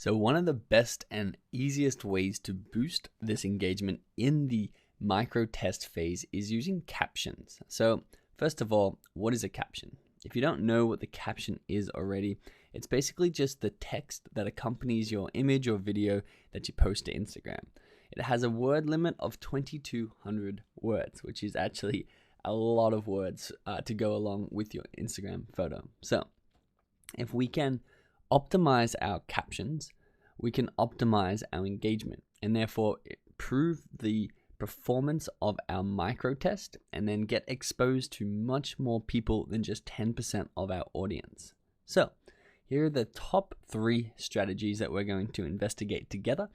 So one of the best and easiest ways to boost this engagement in the micro test phase is using captions. So first of all, what is a caption? If you don't know what the caption is already, it's basically just the text that accompanies your image or video that you post to Instagram. It has a word limit of 2,200 words, which is actually a lot of words to go along with your Instagram photo. So if we can optimize our captions, we can optimize our engagement and therefore improve the performance of our micro test and then get exposed to much more people than just 10% of our audience. So here are the top 3 strategies that we're going to investigate together,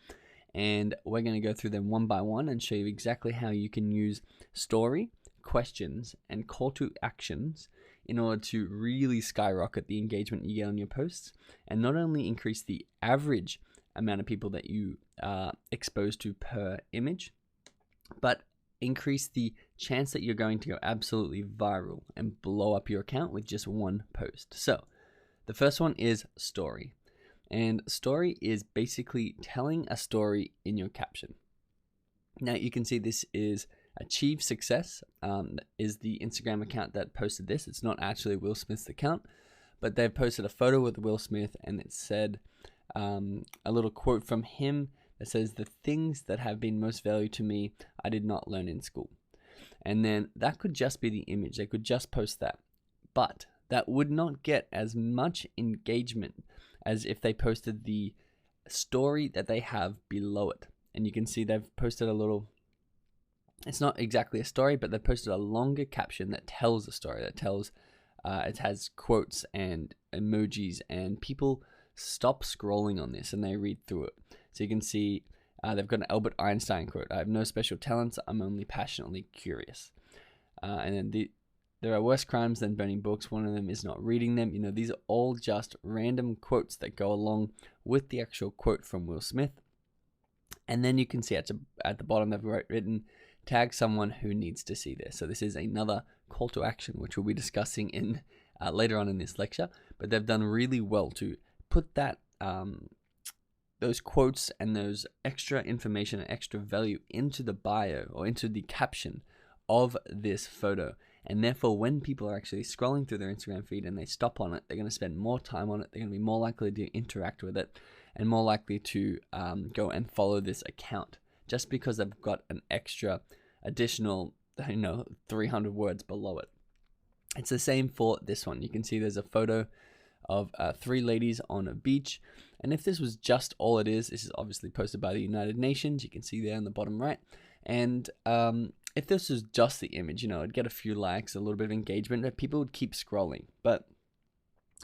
and we're going to go through them one by one and show you exactly how you can use story, questions, and call to actions in order to really skyrocket the engagement you get on your posts, and not only increase the average amount of people that you are exposed to per image, but increase the chance that you're going to go absolutely viral and blow up your account with just one post. So the first one is story. And story is basically telling a story in your caption. Now you can see this is Achieve Success, is the Instagram account that posted this. It's not actually Will Smith's account, but they've posted a photo with Will Smith, and it said a little quote from him that says, "The things that have been most valued to me, I did not learn in school." And then that could just be the image. They could just post that. But that would not get as much engagement as if they posted the story that they have below it. And you can see they've posted a little, it's not exactly a story, but they posted a longer caption that tells a story, that tells, it has quotes and emojis, and people stop scrolling on this and they read through it. So you can see they've got an Albert Einstein quote: "I have no special talents, I'm only passionately curious." And then there are worse crimes than burning books. One of them is not reading them. You know, these are all just random quotes that go along with the actual quote from Will Smith. And then you can see at the bottom they've written, "Tag someone who needs to see this." So this is another call to action, which we'll be discussing in later on in this lecture. But they've done really well to put that those quotes and those extra information and extra value into the bio or into the caption of this photo. And therefore, when people are actually scrolling through their Instagram feed and they stop on it, they're going to spend more time on it. They're going to be more likely to interact with it and more likely to go and follow this account just because they've got an extra additional 300 words below it. It's the same for this one. You can see there's a photo of 3 ladies on a beach. And if this was just all it is, this is obviously posted by the United Nations. You can see there in the bottom right. And if this was just the image, it'd get a few likes, a little bit of engagement, and people would keep scrolling. But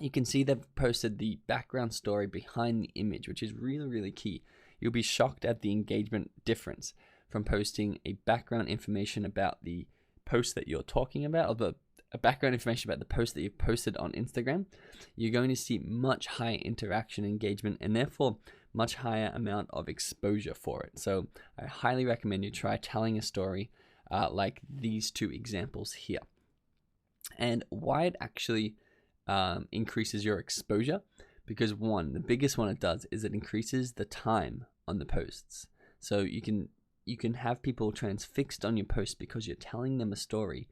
you can see they've posted the background story behind the image, which is really, really key. You'll be shocked at the engagement difference from posting a background information about the post that you're talking about, or the background information about the post that you've posted on Instagram. You're going to see much higher interaction, engagement, and therefore much higher amount of exposure for it. So I highly recommend you try telling a story like these 2 examples here. And why it actually increases your exposure, because the biggest one it does is it increases the time on the posts. So you can have people transfixed on your post because you're telling them a story,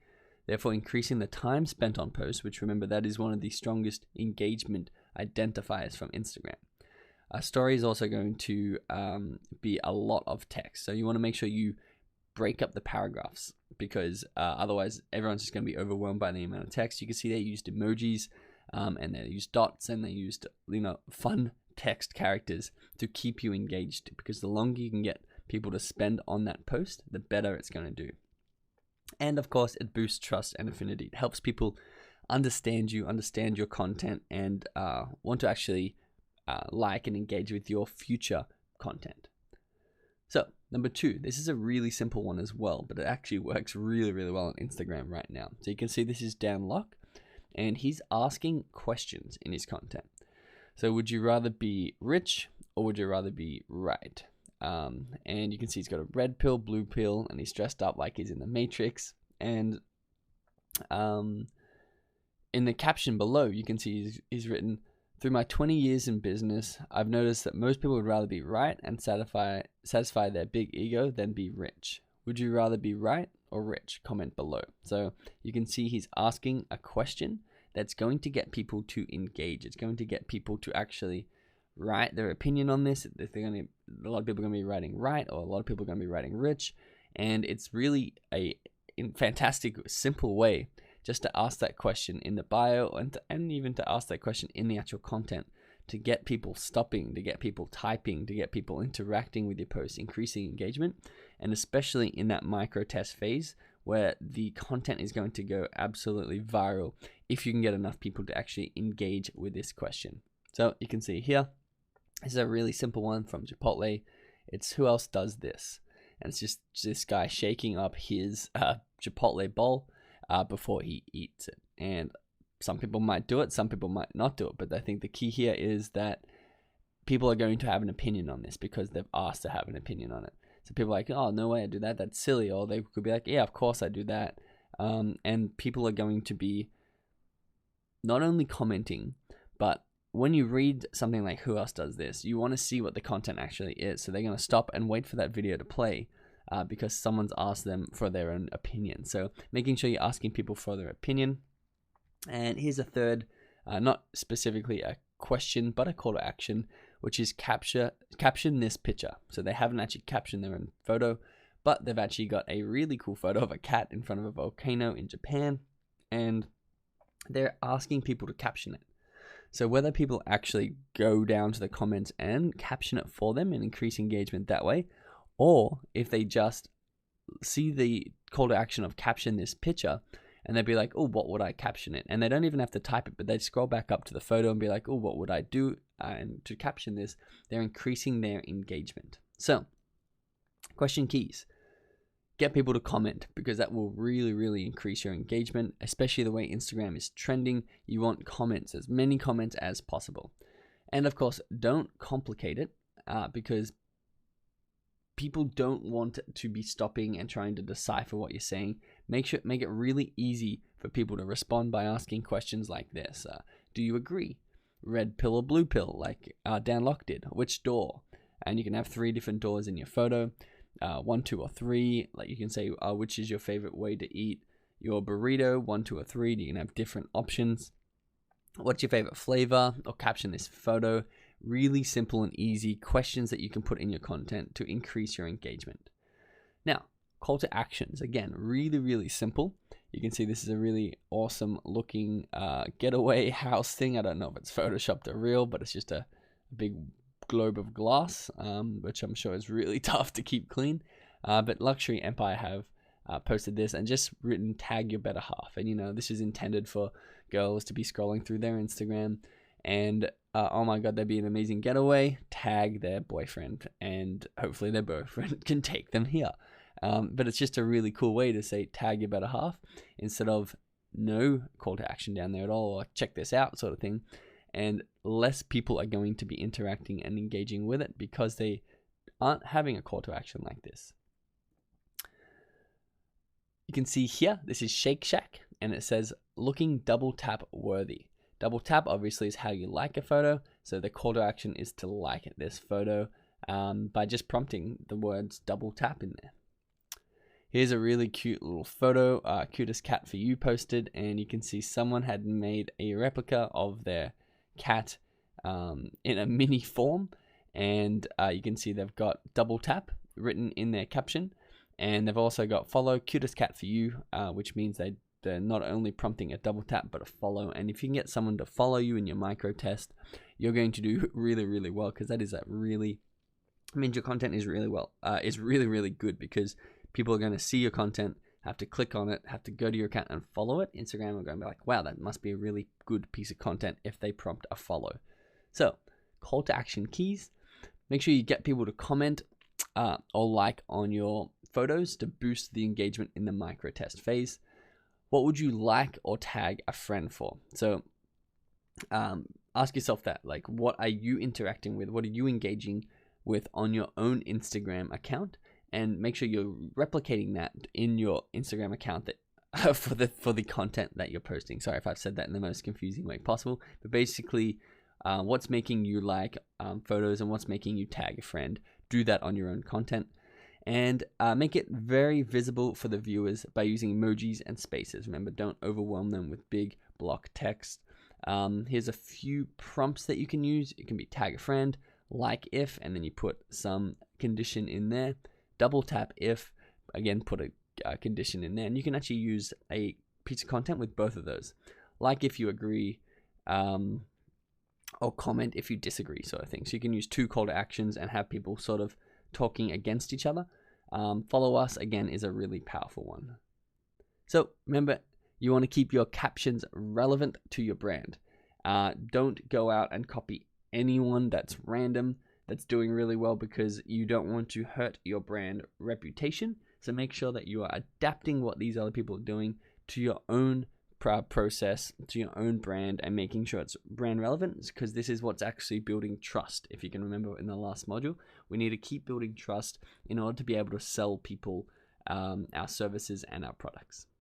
therefore increasing the time spent on posts, which, remember, that is one of the strongest engagement identifiers from Instagram. A story is also going to be a lot of text, so you want to make sure you break up the paragraphs, because otherwise everyone's just going to be overwhelmed by the amount of text. You can see they used emojis and they used dots, and they used fun text characters to keep you engaged, because the longer you can get people to spend on that post, the better it's going to do. And of course, it boosts trust and affinity. It helps people understand you, understand your content, and want to actually like and engage with your future content. So number 2, this is a really simple one as well, but it actually works really, really well on Instagram right now. So you can see this is Dan Locke, and he's asking questions in his content. So would you rather be rich or would you rather be right? And you can see he's got a red pill, blue pill, and he's dressed up like he's in the Matrix. And in the caption below, you can see he's written Through my 20 years in business, I've noticed that most people would rather be right and satisfy their big ego than be rich. Would you rather be right or rich? Comment below. So you can see he's asking a question that's going to get people to engage. It's going to get people to actually write their opinion on this. A lot of people are going to be writing right, or a lot of people are going to be writing rich. And it's really a fantastic, simple way just to ask that question in the bio and even to ask that question in the actual content to get people stopping, to get people typing, to get people interacting with your posts, increasing engagement, and especially in that micro test phase where the content is going to go absolutely viral if you can get enough people to actually engage with this question. So you can see here, this is a really simple one from Chipotle. It's who else does this? And it's just this guy shaking up his Chipotle bowl before he eats it. And some people might do it, some people might not do it. But I think the key here is that people are going to have an opinion on this because they've asked to have an opinion on it. So people are like, oh, no way I do that. That's silly. Or they could be like, yeah, of course I do that. And people are going to be not only commenting, but when you read something like who else does this, you want to see what the content actually is. So they're going to stop and wait for that video to play because someone's asked them for their own opinion. So making sure you're asking people for their opinion. And here's a third, not specifically a question, but a call to action, which is caption this picture. So they haven't actually captioned their own photo, but they've actually got a really cool photo of a cat in front of a volcano in Japan, and they're asking people to caption it. So whether people actually go down to the comments and caption it for them and increase engagement that way, or if they just see the call to action of caption this picture and they'd be like, oh, what would I caption it? And they don't even have to type it, but they'd scroll back up to the photo and be like, oh, what would I do? And to caption this, they're increasing their engagement. So question keys. Get people to comment because that will really, really increase your engagement, especially the way Instagram is trending. You want comments, as many comments as possible. And of course, don't complicate it because people don't want to be stopping and trying to decipher what you're saying. Make it really easy for people to respond by asking questions like this. Do you agree? Red pill or blue pill, like Dan Locke did. Which door? And you can have 3 different doors in your photo. 1, 2, or 3. Like you can say, which is your favorite way to eat your burrito? 1, 2, or 3. You can have different options. What's your favorite flavor? Or caption this photo. Really simple and easy questions that you can put in your content to increase your engagement. Now, call to actions. Again, really, really simple. You can see this is a really awesome looking getaway house thing. I don't know if it's photoshopped or real, but it's just a big globe of glass, which I'm sure is really tough to keep clean. But Luxury Empire have posted this and just written tag your better half. And this is intended for girls to be scrolling through their Instagram and oh my god, that'd be an amazing getaway. Tag their boyfriend, and hopefully their boyfriend can take them here. But it's just a really cool way to say tag your better half instead of no call to action down there at all, or check this out sort of thing. And less people are going to be interacting and engaging with it because they aren't having a call to action like this. You can see here, this is Shake Shack, and it says looking double tap worthy. Double tap obviously is how you like a photo, so the call to action is to like this photo by just prompting the words double tap in there. Here's a really cute little photo, cutest cat for you posted, and you can see someone had made a replica of their cat in a mini form, and you can see they've got double tap written in their caption, and they've also got follow cutest cat for you, which means they're not only prompting a double tap but a follow. And if you can get someone to follow you in your micro test, you're going to do really, really well, because that is your content is really, really good, because people are going to see your content, have to click on it, have to go to your account and follow it. Instagram are going to be like, wow, that must be a really good piece of content if they prompt a follow. So call to action keys. Make sure you get people to comment or like on your photos to boost the engagement in the micro test phase. What would you like or tag a friend for? So ask yourself that, like, what are you interacting with? What are you engaging with on your own Instagram account? And make sure you're replicating that in your Instagram account that for the content that you're posting. Sorry if I've said that in the most confusing way possible, but basically what's making you like photos and what's making you tag a friend. Do that on your own content. And make it very visible for the viewers by using emojis and spaces. Remember, don't overwhelm them with big block text. Here's a few prompts that you can use. It can be tag a friend, like if, and then you put some condition in there. Double tap if, again, put a condition in there. And you can actually use a piece of content with both of those. Like if you agree, or comment if you disagree, sort of thing. So you can use two call to actions and have people sort of talking against each other. Follow us, again, is a really powerful one. So remember, you want to keep your captions relevant to your brand. Don't go out and copy anyone that's random, that's doing really well, because you don't want to hurt your brand reputation. So make sure that you are adapting what these other people are doing to your own process, to your own brand, and making sure it's brand relevant, because this is what's actually building trust. If you can remember in the last module, we need to keep building trust in order to be able to sell people our services and our products.